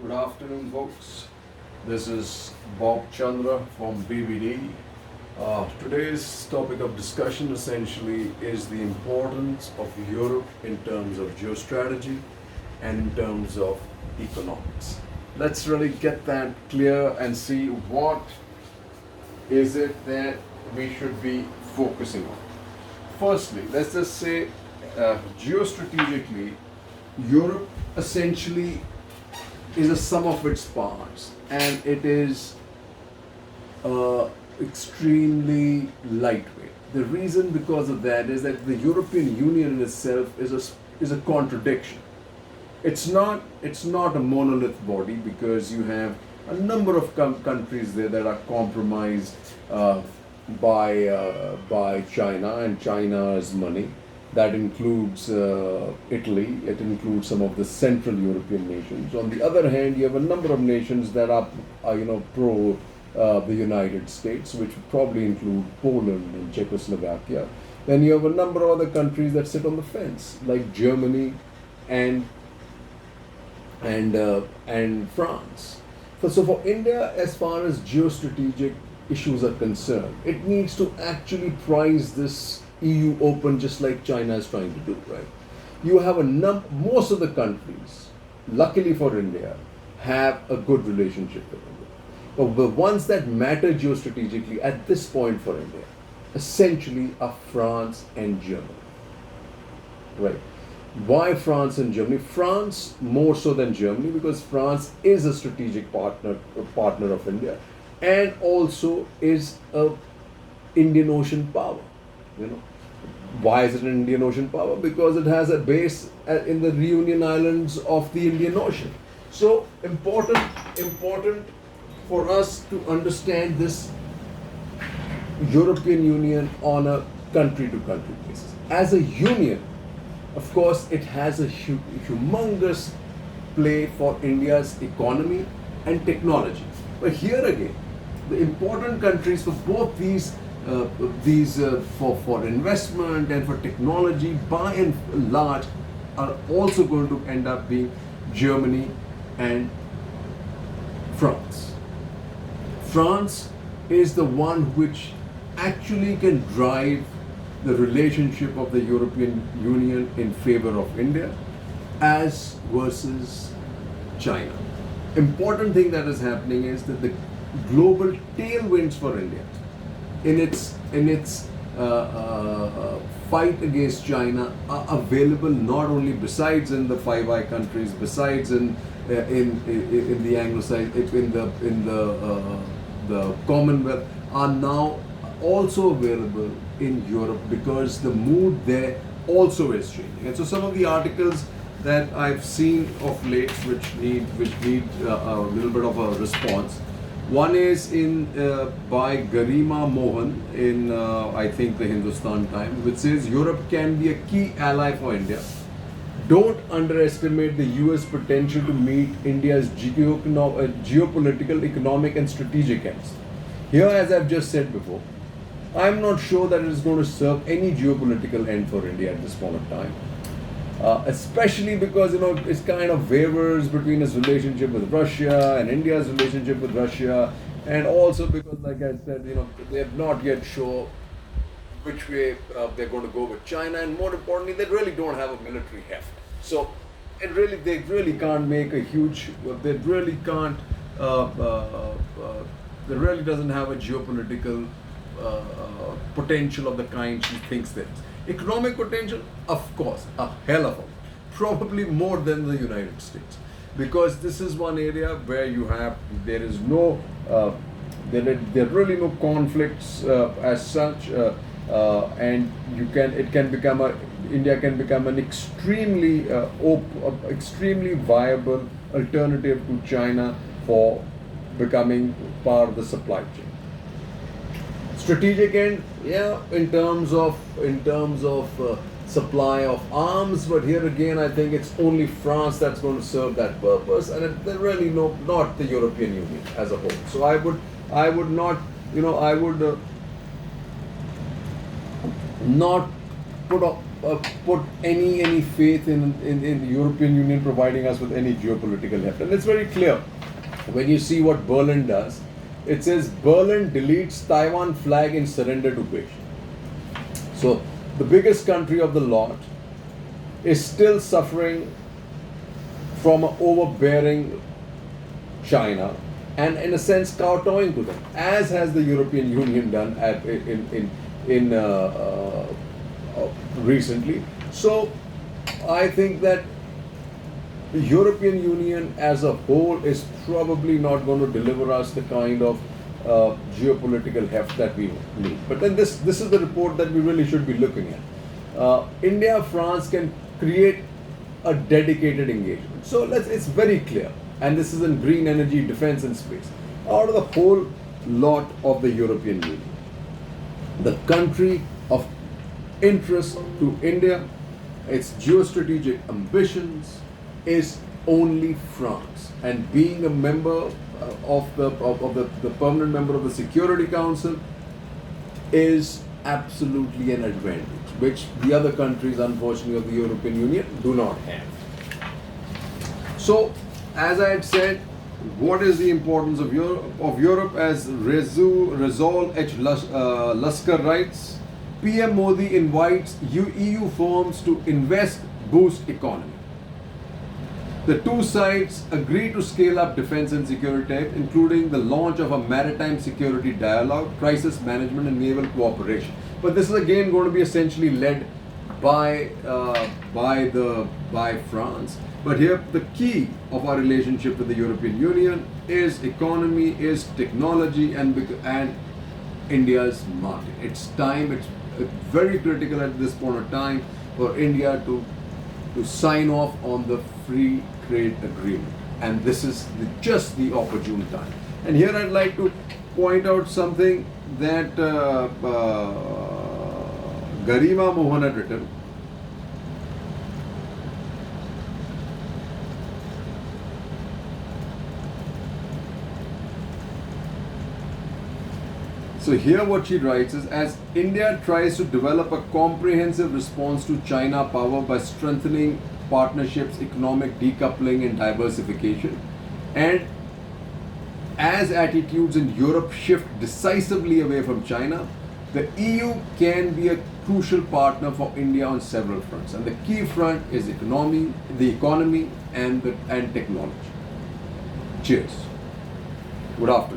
Good afternoon, folks. This is Bob Chandra from BBD. Today's topic of discussion essentially is the importance of Europe in terms of geostrategy and in terms of economics. Let's really get that clear and see what is it that we should be focusing on. Firstly, let's just say geostrategically, Europe essentially is a sum of its parts, and it is extremely lightweight. The reason because of that is that the European Union in itself is a contradiction. It's not a monolith body because you have a number of countries there that are compromised by China and China's money. That includes Italy, it includes some of the Central European nations. On the other hand, you have a number of nations that are pro the United States, which probably include Poland and Czechoslovakia. Then you have a number of other countries that sit on the fence, like Germany and France. So for India, as far as geostrategic issues are concerned, it needs to actually prize this EU open just like China is trying to do, right? You have most of the countries, luckily for India, have a good relationship with India. But the ones that matter geostrategically at this point for India, essentially are France and Germany, right? Why France and Germany? France more so than Germany because France is a strategic partner of India and also is a Indian Ocean power. Why is it an Indian Ocean power? Because it has a base in the Reunion Islands of the Indian Ocean. So important for us to understand this European Union on a country-to-country basis. As a union, of course, it has a humongous play for India's economy and technology. But here again, the important countries for both these for investment and for technology by and large are also going to end up being Germany and France. France is the one which actually can drive the relationship of the European Union in favor of India as versus China. Important thing that is happening is that the global tailwinds for India in its fight against China are available not only besides in the Five Eyes countries, besides in the the Commonwealth, are now also available in Europe because the mood there also is changing. And so some of the articles that I've seen of late which need a little bit of a response. One is by Garima Mohan in I think the Hindustan Times, which says Europe can be a key ally for India. Don't underestimate the US potential to meet India's geopolitical, economic and strategic ends. Here, as I've just said before, I'm not sure that it is going to serve any geopolitical end for India at this point of time. Especially because it's kind of wavers between its relationship with Russia and India's relationship with Russia, and also because, like I said, they have not yet shown which way they're going to go with China, and more importantly, they really don't have a military heft. So they really can't make a huge. They really can't. There really doesn't have a geopolitical potential of the kind she thinks there is. Economic potential, of course, a hell of a lot, probably more than the United States, because this is one area where there are really no conflicts as such, and India can become an extremely viable alternative to China for becoming part of the supply chain. Strategic end, yeah, in terms of supply of arms, but here again, I think it's only France that's going to serve that purpose, and they're really not the European Union as a whole. So I would not not put put any faith in the European Union providing us with any geopolitical heft. And it's very clear when you see what Berlin does. It says Berlin deletes Taiwan flag in surrender to Beijing. So the biggest country of the lot is still suffering from an overbearing China and in a sense kowtowing to them, as has the European Union done recently. So I think that the European Union as a whole is probably not going to deliver us the kind of geopolitical heft that we need. But then this is the report that we really should be looking at. India, France can create a dedicated engagement. So it's very clear. And this is in green energy, defense and space. Out of the whole lot of the European Union, the country of interest to India, its geostrategic ambitions, is only France. And being a member of the permanent member of the Security Council is absolutely an advantage, which the other countries, unfortunately, of the European Union do not have. So, as I had said, what is the importance of Europe as Rezol H. Laskar writes, PM Modi invites EU firms to invest, boost economy. The two sides agree to scale up defense and security, including the launch of a maritime security dialogue, crisis management and naval cooperation. But this is again going to be essentially led by France. But here the key of our relationship with the European Union is economy, is technology and India's market. It's time, it's very critical at this point of time for India to sign off on the free trade agreement, and this is just the opportune time. And here I'd like to point out something that Garima Mohan had written. So here what she writes is, as India tries to develop a comprehensive response to China power by strengthening partnerships, economic decoupling and diversification, and as attitudes in Europe shift decisively away from China, the EU can be a crucial partner for India on several fronts. And the key front is the economy and technology. Cheers. Good afternoon.